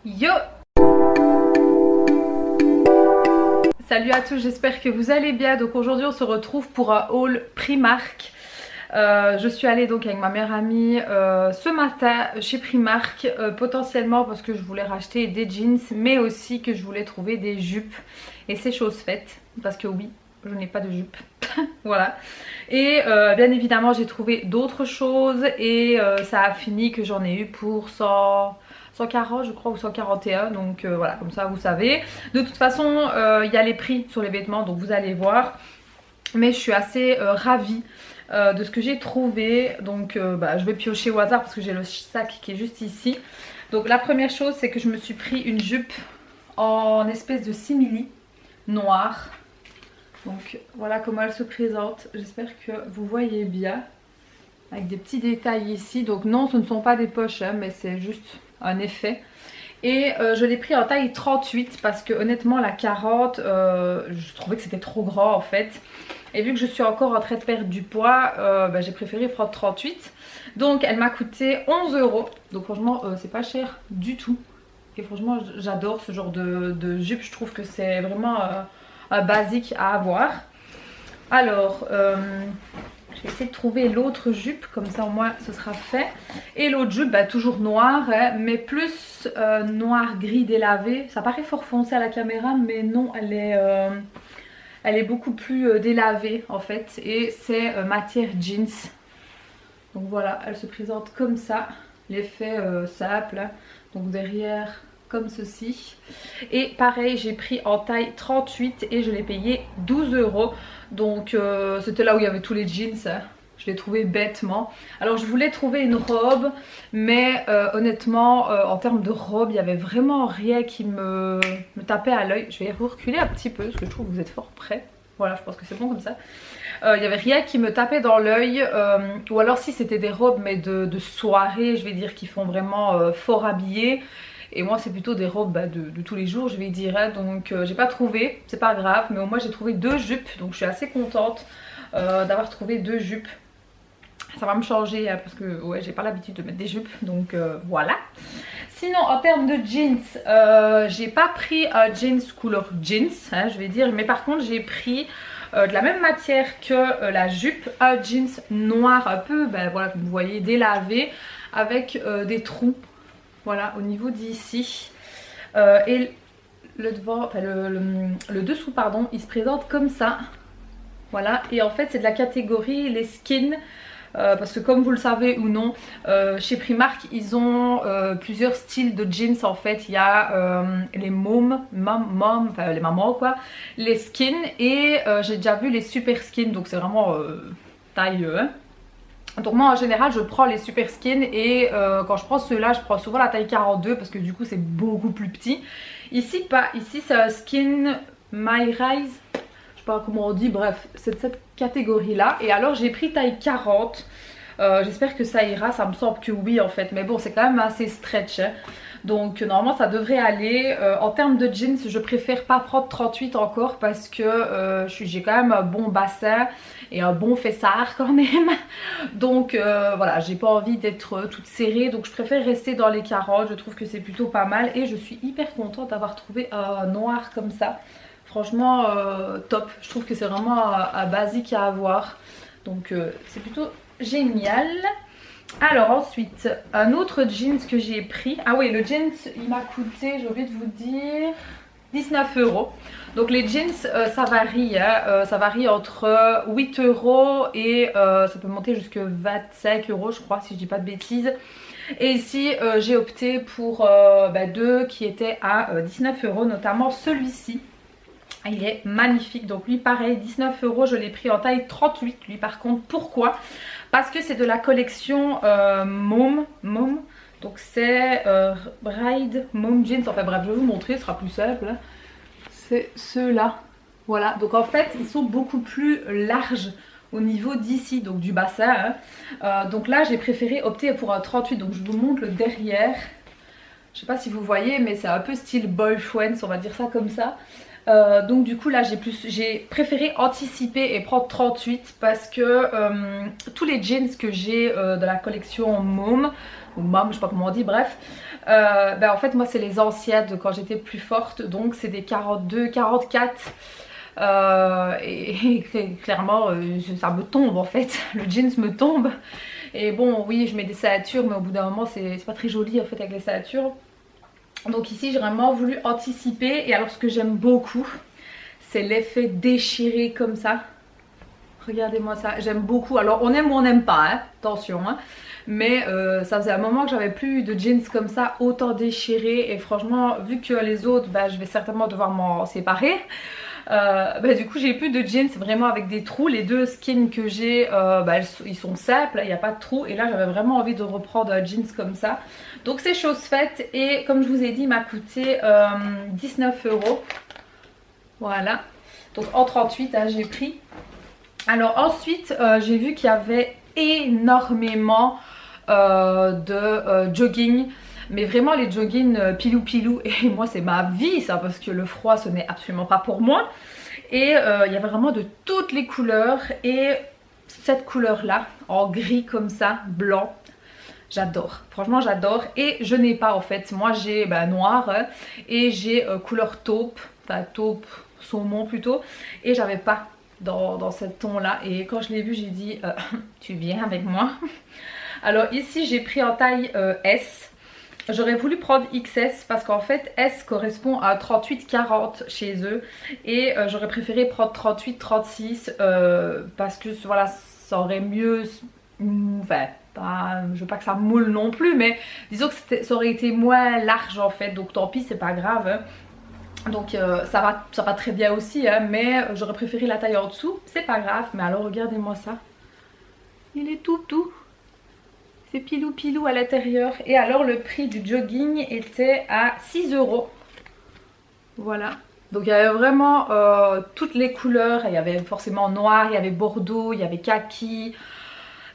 Yo! Salut à tous, j'espère que vous allez bien. Donc aujourd'hui on se retrouve pour un haul Primark. Je suis allée donc avec ma meilleure amie ce matin chez Primark, potentiellement parce que je voulais racheter des jeans, mais aussi que je voulais trouver des jupes. Et c'est chose faite, parce que oui, je n'ai pas de jupe. Voilà. Et bien évidemment j'ai trouvé d'autres choses et ça a fini que j'en ai eu pour 140 je crois ou 141, donc voilà, comme ça vous savez. De toute façon il y a les prix sur les vêtements, donc vous allez voir. Mais je suis assez ravie de ce que j'ai trouvé. Donc je vais piocher au hasard parce que j'ai le sac qui est juste ici. Donc la première chose, c'est que je me suis pris une jupe en espèce de simili noir. Donc voilà comment elle se présente. J'espère que vous voyez bien. Avec des petits détails ici. Donc non, ce ne sont pas des poches, hein, mais c'est juste un effet. Et je l'ai pris en taille 38 parce que honnêtement la 40, je trouvais que c'était trop grand en fait. Et vu que je suis encore en train de perdre du poids, j'ai préféré prendre 38. Donc elle m'a coûté 11 €. Donc franchement c'est pas cher du tout. Et franchement j'adore ce genre de jupe. Je trouve que c'est vraiment un basique à avoir. Alors je vais essayer de trouver l'autre jupe, comme ça au moins ce sera fait. Et l'autre jupe, toujours noire, hein, mais plus noir gris délavé. Ça paraît fort foncé à la caméra, mais non, elle est beaucoup plus délavée en fait. Et c'est matière jeans. Donc voilà, elle se présente comme ça. L'effet simple, hein. Donc derrière comme ceci. Et pareil, j'ai pris en taille 38 et je l'ai payé 12 €. Donc c'était là où il y avait tous les jeans, hein. Je l'ai trouvé bêtement. Alors je voulais trouver une robe, mais honnêtement en termes de robe il y avait vraiment rien qui me tapait à l'œil. Je vais reculer un petit peu parce que je trouve que vous êtes fort près. Voilà, je pense que c'est bon comme ça. Il n'y avait rien qui me tapait dans l'œil, ou alors si c'était des robes mais de soirée, je vais dire, qui font vraiment fort habillées. Et moi c'est plutôt des robes de tous les jours, je vais dire, hein. Donc j'ai pas trouvé, c'est pas grave, mais au moins j'ai trouvé deux jupes. Donc je suis assez contente d'avoir trouvé deux jupes. Ça va me changer hein, parce que ouais, j'ai pas l'habitude de mettre des jupes, donc voilà. Sinon en termes de jeans, j'ai pas pris un jeans couleur jeans, hein, je vais dire, mais par contre j'ai pris de la même matière que la jupe, un jeans noir un peu, voilà, comme vous voyez, délavé, avec des trous. Voilà, au niveau d'ici. Et le devant, enfin le dessous, pardon, il se présente comme ça. Voilà, et en fait c'est de la catégorie les skins. Parce que comme vous le savez ou non, chez Primark ils ont plusieurs styles de jeans en fait. Il y a les enfin les mamans quoi, les skins, et j'ai déjà vu les super skins, donc c'est vraiment taille hein. Donc moi en général je prends les super skins, et quand je prends ceux-là je prends souvent la taille 42 parce que du coup c'est beaucoup plus petit. Ici pas, ici c'est un skin My Rise, je sais pas comment on dit, bref c'est de cette catégorie là. Et alors j'ai pris taille 40, j'espère que ça ira, ça me semble que oui en fait, mais bon c'est quand même assez stretch hein. Donc normalement ça devrait aller. En termes de jeans je préfère pas prendre 38 encore parce que j'ai quand même un bon bassin et un bon fessard quand même. Donc voilà, j'ai pas envie d'être toute serrée, donc je préfère rester dans les 40. Je trouve que c'est plutôt pas mal et je suis hyper contente d'avoir trouvé un noir comme ça. Franchement top, je trouve que c'est vraiment un basique à avoir. Donc c'est plutôt génial. Alors ensuite, un autre jeans que j'ai pris. Ah oui, le jeans il m'a coûté, j'ai oublié de vous dire, 19 €. Donc les jeans ça varie hein. Ça varie entre 8 € et ça peut monter jusqu'à 25 € je crois, si je dis pas de bêtises. Et ici j'ai opté pour deux qui étaient à 19 €, notamment celui-ci. Il est magnifique, donc lui pareil 19 €, je l'ai pris en taille 38 lui par contre. Pourquoi? Parce que c'est de la collection Mom. Donc c'est Bride Mom Jeans, enfin bref je vais vous montrer, ce sera plus simple. C'est ceux-là, voilà, donc en fait ils sont beaucoup plus larges au niveau d'ici, donc du bassin hein. Donc là j'ai préféré opter pour un 38, donc je vous montre le derrière. Je sais pas si vous voyez mais c'est un peu style boyfriend, on va dire ça comme ça. Donc du coup là j'ai préféré anticiper et prendre 38 parce que tous les jeans que j'ai de la collection Mom ou Mom, je sais pas comment on dit, bref, En fait moi c'est les anciennes de quand j'étais plus forte, donc c'est des 42, 44. Et clairement ça me tombe en fait, le jeans me tombe. Et bon oui je mets des ceintures, mais au bout d'un moment c'est pas très joli en fait avec les ceintures. Donc ici j'ai vraiment voulu anticiper. Et alors ce que j'aime beaucoup, c'est l'effet déchiré comme ça. Regardez-moi ça, j'aime beaucoup. Alors on aime ou on n'aime pas, hein, attention, hein. Mais ça faisait un moment que j'avais plus de jeans comme ça autant déchirés. Et franchement vu que les autres je vais certainement devoir m'en séparer, du coup j'ai plus de jeans vraiment avec des trous. Les deux skins que j'ai ils sont simples, il n'y a pas de trous. Et là j'avais vraiment envie de reprendre un jeans comme ça. Donc c'est chose faite. Et comme je vous ai dit il m'a coûté 19 €. Voilà, donc en 38 hein, j'ai pris. Alors ensuite j'ai vu qu'il y avait énormément de jogging, mais vraiment les jogging pilou pilou, et moi c'est ma vie ça, parce que le froid ce n'est absolument pas pour moi. Et il y avait vraiment de toutes les couleurs, et cette couleur là en gris comme ça, blanc, j'adore, franchement j'adore. Et je n'ai pas en fait, moi j'ai noir hein, et j'ai couleur taupe, enfin taupe saumon plutôt, et j'avais pas dans ce ton là. Et quand je l'ai vu j'ai dit tu viens avec moi. Alors ici j'ai pris en taille S. J'aurais voulu prendre XS parce qu'en fait S correspond à 38-40 chez eux, et j'aurais préféré prendre 38-36 parce que voilà ça aurait mieux, enfin je veux pas que ça moule non plus, mais disons que ça aurait été moins large en fait, donc tant pis c'est pas grave hein. Donc ça va très bien aussi hein, mais j'aurais préféré la taille en dessous, c'est pas grave. Mais alors regardez-moi ça, il est tout, c'est pilou pilou à l'intérieur. Et alors le prix du jogging était à 6 €. Voilà, donc il y avait vraiment toutes les couleurs. Il y avait forcément noir, il y avait bordeaux, il y avait kaki,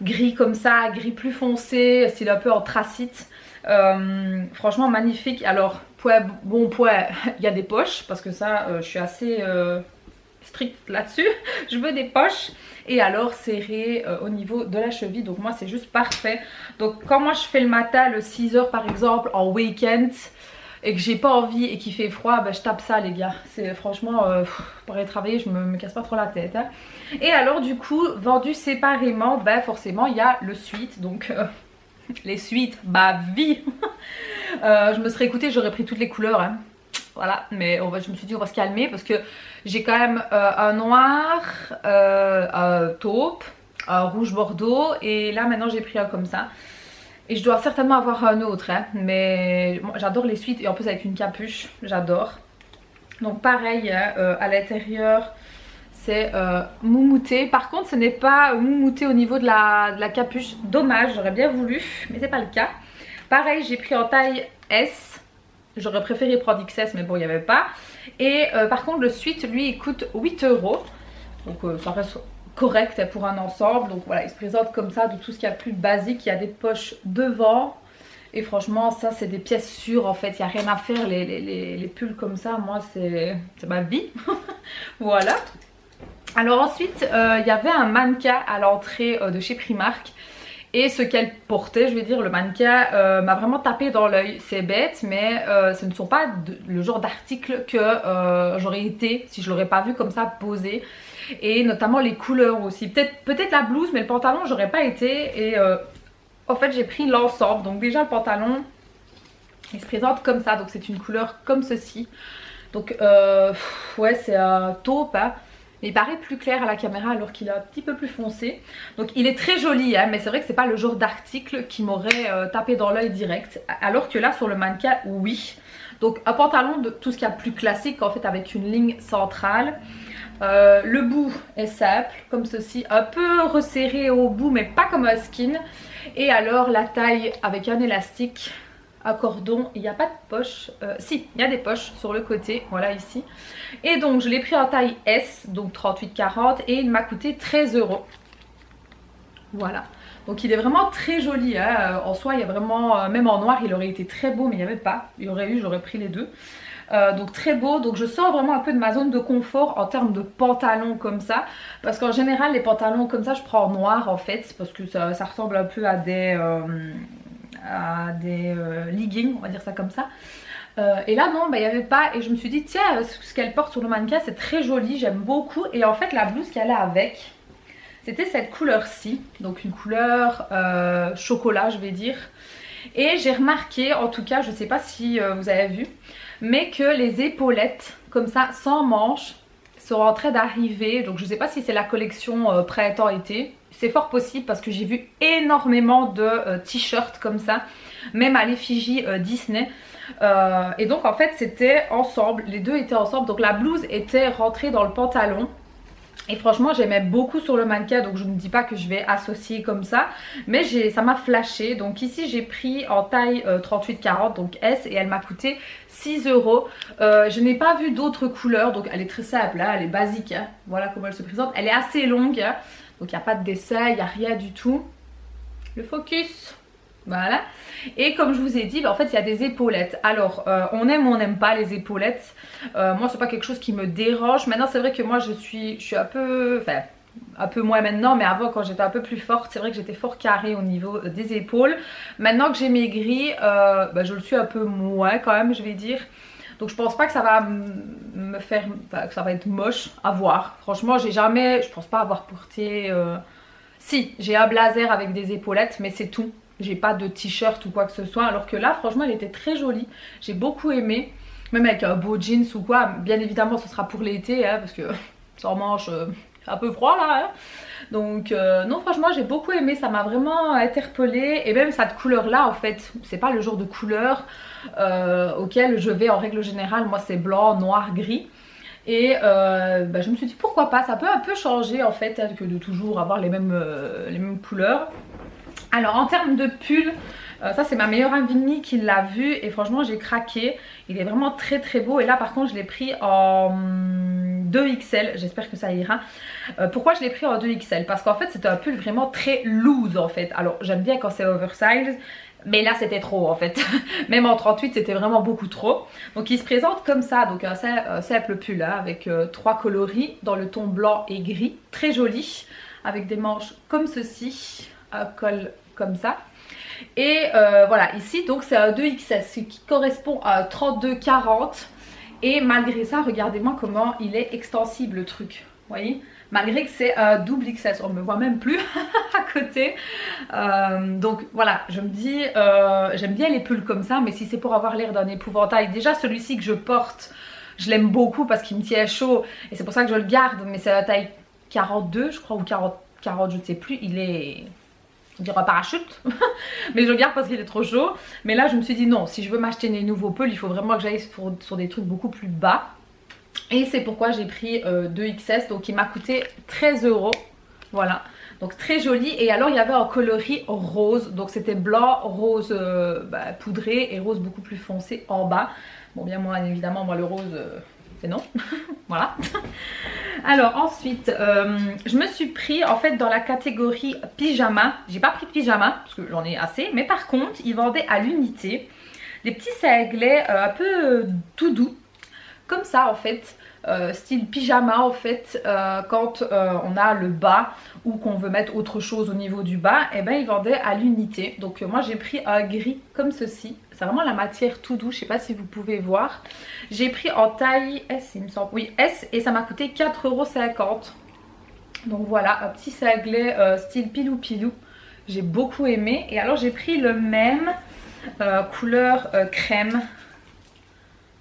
gris comme ça, gris plus foncé, style un peu anthracite. Franchement magnifique. Alors bon point, il y a des poches parce que ça je suis assez stricte là-dessus. Je veux des poches, et alors serré au niveau de la cheville, donc moi c'est juste parfait. Donc quand moi je fais le matin le 6 h par exemple en week-end et que j'ai pas envie et qu'il fait froid, je tape ça les gars. C'est franchement pour aller travailler je me casse pas trop la tête hein. Et alors du coup vendu séparément, forcément il y a le suite, donc les suites, vie. Je me serais écoutée, j'aurais pris toutes les couleurs hein. Voilà, mais je me suis dit on va se calmer parce que j'ai quand même un noir, un taupe, un rouge bordeaux, et là maintenant j'ai pris un comme ça. Et je dois certainement avoir un autre hein, mais j'adore les suites, et en plus avec une capuche, j'adore. Donc pareil hein, à l'intérieur c'est moumouté. Par contre ce n'est pas moumouté au niveau de la capuche, dommage, j'aurais bien voulu mais c'est pas le cas. Pareil j'ai pris en taille S, j'aurais préféré prendre XS mais bon il n'y avait pas. Et par contre le suite lui il coûte 8 €, donc ça reste correct pour un ensemble. Donc voilà, il se présente comme ça, de tout ce qu'il y a plus basique. Il y a des poches devant, et franchement ça c'est des pièces sûres en fait, il n'y a rien à faire. Les pulls comme ça, moi c'est ma vie. Voilà. Alors ensuite il y avait un mannequin à l'entrée de chez Primark, et ce qu'elle portait, je vais dire, le mannequin m'a vraiment tapé dans l'œil. C'est bête mais ce ne sont pas le genre d'articles que j'aurais été si je l'aurais pas vu comme ça posé. Et notamment les couleurs aussi, peut-être la blouse, mais le pantalon j'aurais pas été. Et en fait j'ai pris l'ensemble. Donc déjà le pantalon il se présente comme ça, donc c'est une couleur comme ceci. Donc ouais c'est un taupe hein. Mais il paraît plus clair à la caméra alors qu'il est un petit peu plus foncé. Donc il est très joli hein, mais c'est vrai que c'est pas le genre d'article qui m'aurait tapé dans l'œil direct. Alors que là sur le mannequin oui. Donc un pantalon de tout ce qu'il y a de plus classique en fait, avec une ligne centrale. Le bout est simple comme ceci, un peu resserré au bout mais pas comme un skin. Et alors la taille avec un élastique à cordon, il n'y a pas de poche, si il y a des poches sur le côté, voilà ici. Et donc je l'ai pris en taille S, donc 38-40, et il m'a coûté 13 €. Voilà, donc il est vraiment très joli hein. En soi il y a vraiment, même en noir il aurait été très beau, mais il n'y avait pas, il y aurait eu, j'aurais pris les deux. Donc très beau, donc je sors vraiment un peu de ma zone de confort en termes de pantalons comme ça, parce qu'en général les pantalons comme ça je prends en noir en fait, parce que ça ressemble un peu à à des leggings, on va dire ça comme ça. Et là non, il n'y avait pas, et je me suis dit tiens, ce qu'elle porte sur le mannequin c'est très joli, j'aime beaucoup. Et en fait la blouse qu'elle a avec, c'était cette couleur-ci, donc une couleur chocolat je vais dire. Et j'ai remarqué, en tout cas je ne sais pas si vous avez vu, mais que les épaulettes comme ça sans manches sont en train d'arriver. Donc je ne sais pas si c'est la collection printemps-été, c'est fort possible parce que j'ai vu énormément de t-shirts comme ça, même à l'effigie Disney. Et donc en fait c'était ensemble, les deux étaient ensemble, donc la blouse était rentrée dans le pantalon. Et franchement j'aimais beaucoup sur le mannequin, donc je ne dis pas que je vais associer comme ça, mais ça m'a flashé. Donc ici j'ai pris en taille 38-40, donc S, et elle m'a coûté 6 €. Je n'ai pas vu d'autres couleurs, donc elle est très simple, hein, elle est basique, hein. Voilà comment elle se présente. Elle est assez longue, hein, donc il n'y a pas de dessin, il n'y a rien du tout. Le focus, voilà. Et comme je vous ai dit, en fait il y a des épaulettes. Alors on aime ou on n'aime pas les épaulettes. Moi c'est pas quelque chose qui me dérange. Maintenant c'est vrai que moi je suis un peu, enfin un peu moins maintenant, mais avant quand j'étais un peu plus forte, c'est vrai que j'étais fort carrée au niveau des épaules. Maintenant que j'ai maigri, je le suis un peu moins quand même je vais dire. Donc je pense pas que ça va me faire, que ça va être moche à voir. Franchement je pense pas avoir porté, si j'ai un blazer avec des épaulettes mais c'est tout. J'ai pas de t-shirt ou quoi que ce soit, alors que là franchement elle était très jolie, j'ai beaucoup aimé, même avec un beau jeans ou quoi. Bien évidemment ce sera pour l'été hein, parce que sans manche c'est un peu froid là hein. Donc non franchement j'ai beaucoup aimé, ça m'a vraiment interpellée. Et même cette couleur là en fait, c'est pas le genre de couleur auquel je vais en règle générale. Moi c'est blanc, noir, gris. Et je me suis dit pourquoi pas, ça peut un peu changer en fait hein, que de toujours avoir les mêmes couleurs. Alors en termes de pull, ça c'est ma meilleure amie qui l'a vu et franchement j'ai craqué. Il est vraiment très très beau, et là par contre je l'ai pris en 2XL, j'espère que ça ira. Pourquoi je l'ai pris en 2XL? Parce qu'en fait c'est un pull vraiment très loose en fait. Alors j'aime bien quand c'est oversize, mais là c'était trop en fait. Même en 38 c'était vraiment beaucoup trop. Donc il se présente comme ça, donc un simple pull hein, avec 3 coloris dans le ton blanc et gris. Très joli, avec des manches comme ceci, un col comme ça. Et voilà, ici donc c'est un 2XS, ce qui correspond à un 32-40. Et malgré ça, regardez-moi comment il est extensible le truc, vous voyez, malgré que c'est un double XS, on me voit même plus à côté. Donc voilà, je me dis j'aime bien les pulls comme ça, mais si c'est pour avoir l'air d'un épouvantail, déjà celui-ci que je porte je l'aime beaucoup parce qu'il me tient chaud et c'est pour ça que je le garde, mais c'est la taille 42 je crois, ou 40 je ne sais plus. Il est, on dirait un parachute mais je le garde parce qu'il est trop chaud. Mais là je me suis dit non, si je veux m'acheter des nouveaux pulls il faut vraiment que j'aille sur des trucs beaucoup plus bas. Et c'est pourquoi j'ai pris 2XS, donc il m'a coûté 13 €. Voilà, donc très joli. Et alors il y avait un coloris rose, donc c'était blanc, rose poudré et rose beaucoup plus foncé en bas. Bon bien moi évidemment moi le rose c'est non. Voilà. Alors ensuite je me suis pris en fait dans la catégorie pyjama. J'ai pas pris de pyjama parce que j'en ai assez, mais par contre ils vendaient à l'unité des petits cinglés un peu tout doux comme ça en fait, style pyjama en fait, quand on a le bas ou qu'on veut mettre autre chose au niveau du bas, et ben ils vendaient à l'unité. Donc moi j'ai pris un gris comme ceci, c'est vraiment la matière tout doux, je sais pas si vous pouvez voir. J'ai pris en taille S il me semble, oui S, et ça m'a coûté 4,50 €. Donc voilà, un petit cinglé style pilou pilou, j'ai beaucoup aimé. Et alors j'ai pris le même couleur crème,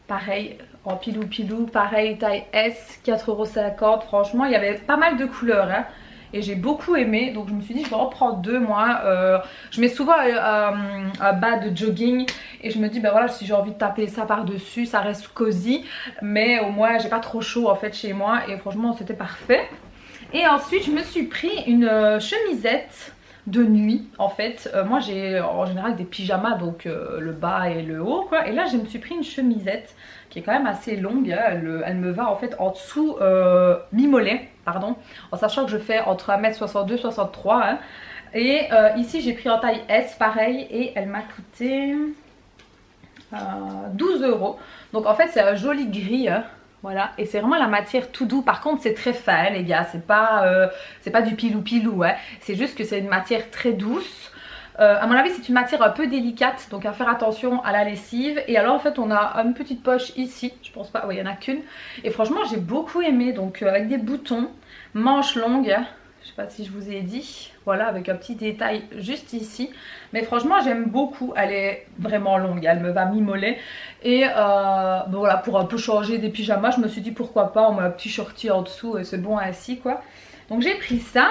pareil en pilou pilou, pareil taille S, 4,50 €. Franchement il y avait pas mal de couleurs hein, et j'ai beaucoup aimé, donc je me suis dit je vais en prendre deux moi. Je mets souvent un bas de jogging et je me dis ben voilà, si j'ai envie de taper ça par dessus ça reste cosy, mais au moins j'ai pas trop chaud en fait chez moi, et franchement c'était parfait. Et ensuite je me suis pris une chemisette de nuit en fait. Moi j'ai en général des pyjamas, donc le bas et le haut quoi, et là je me suis pris une chemisette qui est quand même assez longue hein. Elle me va en fait en dessous mi-mollet, pardon, en sachant que je fais entre 1m62 63 hein. Et ici j'ai pris en taille S pareil, et elle m'a coûté 12 €. Donc en fait c'est un joli gris hein. Voilà, et c'est vraiment la matière tout doux. Par contre c'est très fin les gars, c'est pas du pilou pilou hein. C'est juste que c'est une matière très douce. À mon avis c'est une matière un peu délicate, donc à faire attention à la lessive. Et alors en fait on a une petite poche ici, je pense pas, oui il n'y en a qu'une. Et franchement j'ai beaucoup aimé, donc avec des boutons, manches longues, je sais pas si je vous ai dit, voilà, avec un petit détail juste ici. Mais franchement j'aime beaucoup, elle est vraiment longue, elle me va mi-mollet. Et bon, voilà, pour un peu changer des pyjamas, je me suis dit pourquoi pas, on met un petit shorty en dessous et c'est bon ainsi quoi. Donc j'ai pris ça.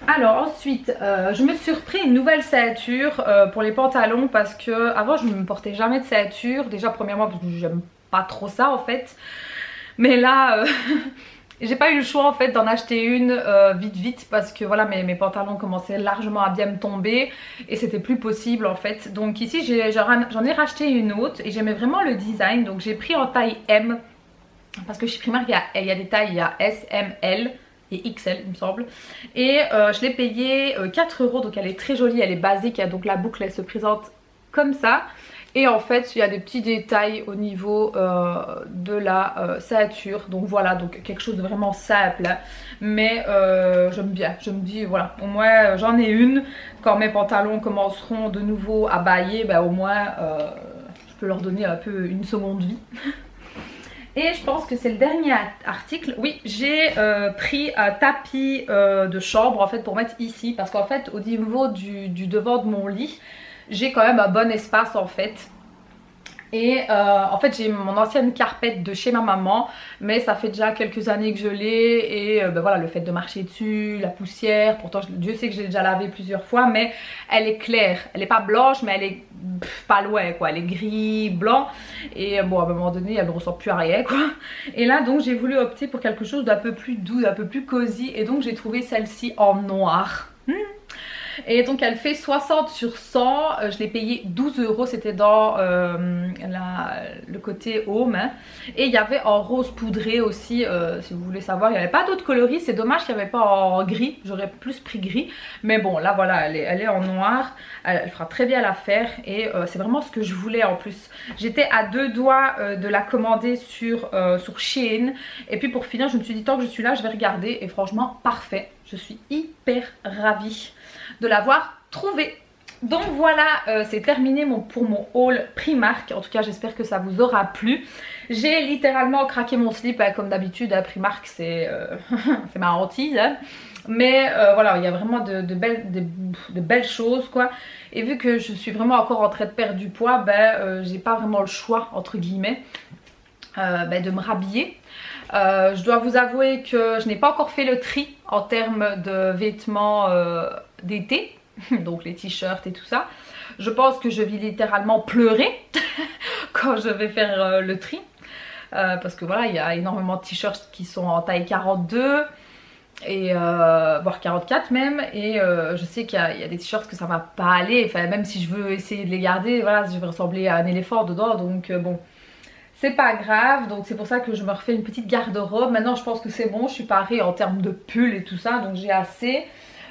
Alors ensuite je me suis repris une nouvelle ceinture pour les pantalons, parce que avant je ne me portais jamais de ceinture. Déjà premièrement parce que j'aime pas trop ça en fait. Mais là j'ai pas eu le choix en fait d'en acheter une vite parce que voilà mes pantalons commençaient largement à bien me tomber et c'était plus possible en fait. Donc ici j'en ai racheté une autre et j'aimais vraiment le design, donc j'ai pris en taille M, parce que chez Primark il y a des tailles, il y a S, M, L et XL il me semble. Et je l'ai payée 4 €, donc elle est très jolie, elle est basique, donc la boucle elle se présente comme ça. Et en fait il y a des petits détails au niveau de la ceinture. Donc voilà, donc quelque chose de vraiment simple hein. Mais j'aime bien, je me dis voilà, au moins j'en ai une. Quand mes pantalons commenceront de nouveau à bailler, ben, au moins je peux leur donner un peu une seconde vie. Et je pense que c'est le dernier article. Oui, j'ai pris un tapis de chambre en fait pour mettre ici, parce qu'en fait au niveau du devant de mon lit j'ai quand même un bon espace en fait. Et en fait j'ai mon ancienne carpette de chez ma maman, mais ça fait déjà quelques années que je l'ai. Et ben voilà, le fait de marcher dessus, la poussière, pourtant Dieu sait que je l'ai déjà lavé plusieurs fois, mais elle est claire, elle est pas blanche mais elle est pas loin quoi, elle est gris blanc. Et bon à un moment donné elle ne ressemble plus à rien quoi. Et là donc j'ai voulu opter pour quelque chose d'un peu plus doux, d'un peu plus cosy, et donc j'ai trouvé celle-ci en noir. Et donc elle fait 60 sur 100, je l'ai payé 12 €, c'était dans le côté home hein. Et il y avait en rose poudré aussi, si vous voulez savoir. Il n'y avait pas d'autres coloris, c'est dommage qu'il n'y avait pas en gris, j'aurais plus pris gris. Mais bon là voilà, elle est en noir, elle fera très bien l'affaire. Et c'est vraiment ce que je voulais en plus. J'étais à 2 doigts de la commander sur Shein. Et puis pour finir je me suis dit tant que je suis là je vais regarder, et franchement parfait. Je suis hyper ravie de l'avoir trouvé. Donc voilà, c'est terminé pour mon haul Primark. En tout cas j'espère que ça vous aura plu. J'ai littéralement craqué mon slip hein, comme d'habitude à Primark, c'est ma hantise hein. Mais voilà, il y a vraiment de belles choses quoi. Et vu que je suis vraiment encore en train de perdre du poids, ben j'ai pas vraiment le choix entre guillemets de me rhabiller. Je dois vous avouer que je n'ai pas encore fait le tri en termes de vêtements d'été, donc les t-shirts et tout ça. Je pense que je vais littéralement pleurer quand je vais faire le tri, parce que voilà, il y a énormément de t-shirts qui sont en taille 42 et voire 44 même. Et je sais qu'il y a des t-shirts que ça va pas aller, enfin même si je veux essayer de les garder, voilà, je vais ressembler à un éléphant dedans, donc bon. C'est pas grave, donc c'est pour ça que je me refais une petite garde-robe. Maintenant je pense que c'est bon, je suis parée en termes de pull et tout ça, donc j'ai assez.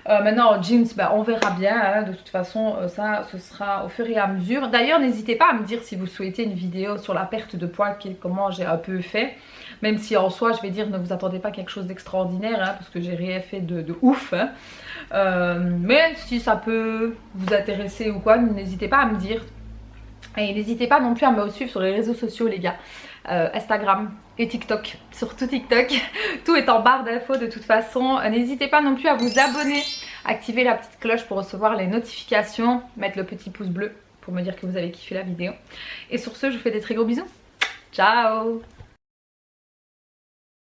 Maintenant en jeans, bah, on verra bien, hein. De toute façon ça ce sera au fur et à mesure. D'ailleurs n'hésitez pas à me dire si vous souhaitez une vidéo sur la perte de poids, comment j'ai un peu fait. Même si en soi je vais dire ne vous attendez pas à quelque chose d'extraordinaire hein, parce que j'ai rien fait de ouf hein. Mais si ça peut vous intéresser ou quoi, n'hésitez pas à me dire. Et n'hésitez pas non plus à me suivre sur les réseaux sociaux les gars, Instagram et TikTok, surtout TikTok, tout est en barre d'infos de toute façon. N'hésitez pas non plus à vous abonner, activer la petite cloche pour recevoir les notifications, mettre le petit pouce bleu pour me dire que vous avez kiffé la vidéo. Et sur ce je vous fais des très gros bisous, ciao.